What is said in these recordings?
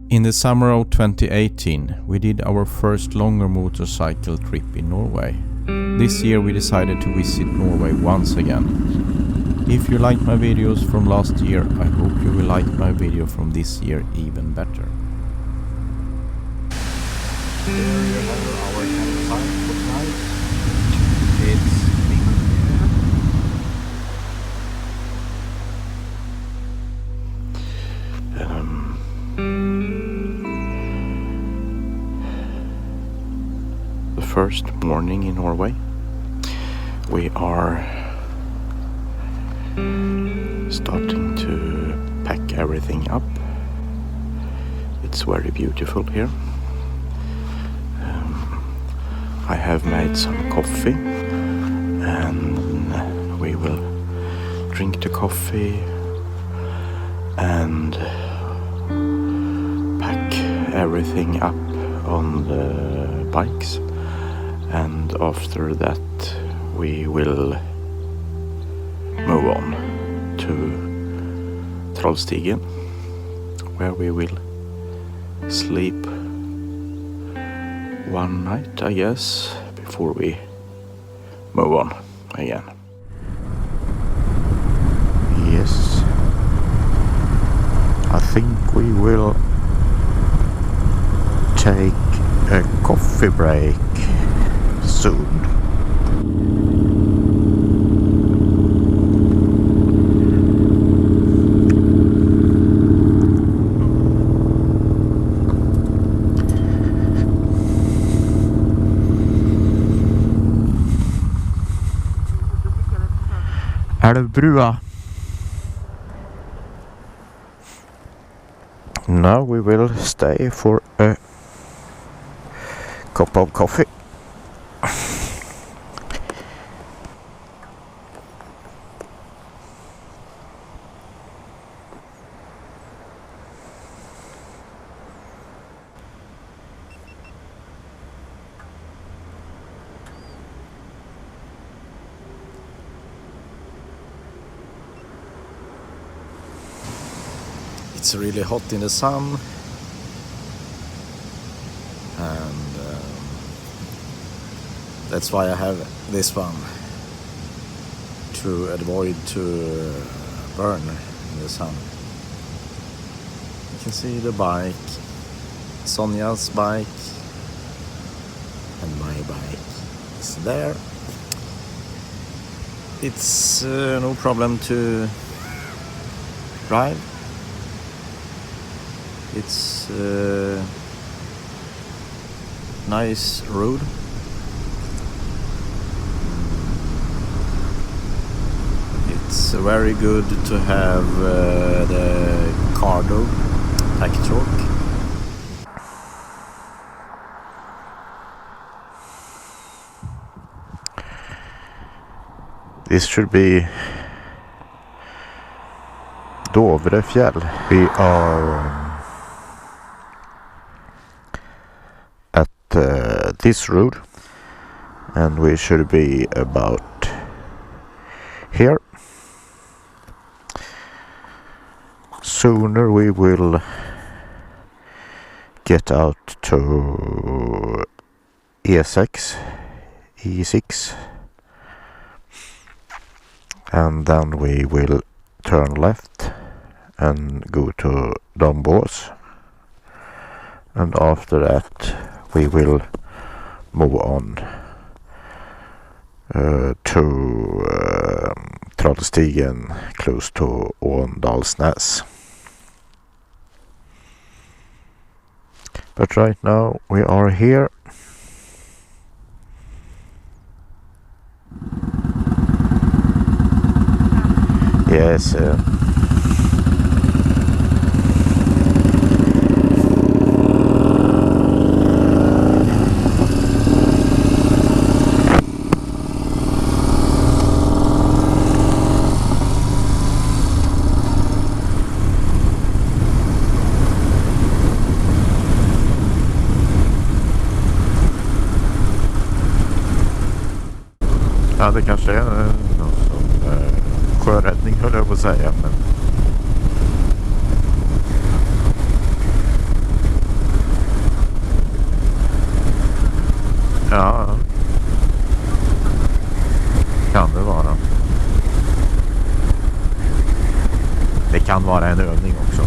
In the summer of 2018, we did our first longer motorcycle trip in Norway. This year we decided to visit Norway once again. If you liked my videos from last year, I hope you will like my video from this year even better. There you have our campsite for tonight. It's the first morning in Norway. We are starting to pack everything up. It's very beautiful here. I have made some coffee and we will drink the coffee and pack everything up on the bikes, and after that we will move on to Trollstigen, where we will sleep one night, I guess, before we move on again. Yes, I think we will take a coffee break soon. Alvdal. Now we will stay for a cup of coffee. It's really hot in the sun, and that's why I have this one, to avoid to burn in the sun. You can see the bike, Sonja's bike, and my bike is there. It's no problem to drive. It's nice road. It's very good to have the Cardo Packtalk. This should be Dovre fjäll. We are this road, and we should be about here. Sooner we will get out to E6, and then we will turn left and go to Drammen, and after that we will move on to Trollstigen, close to Åndalsnes. But right now we are here. Yes. Ja, det kanske är någon som sjöräddning höll jag på att säga, men Det kan vara en övning också.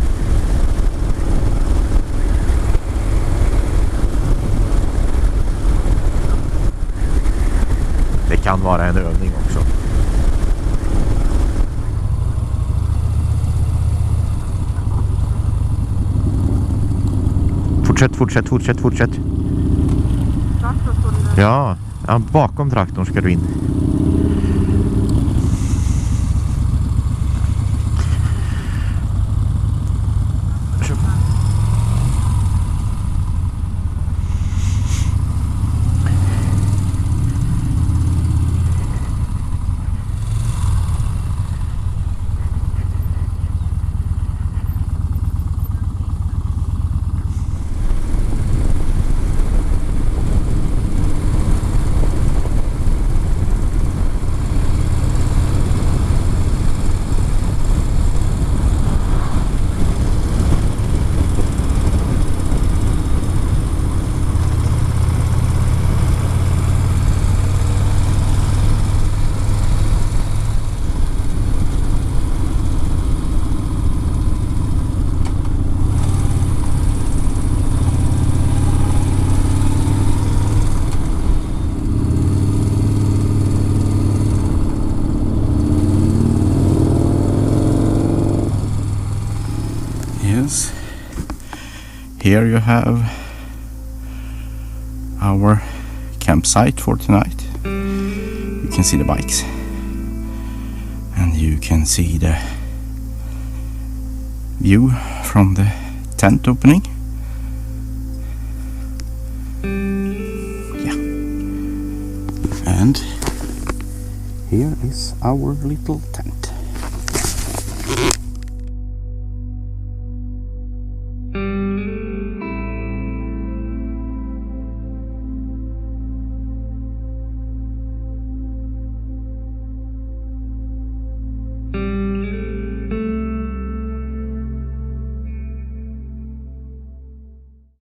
Det kan vara en övning också. Fortsätt. Ja, bakom traktorn ska du in. Here you have our campsite for tonight. You can see the bikes and you can see the view from the tent opening. Yeah. And here is our little tent.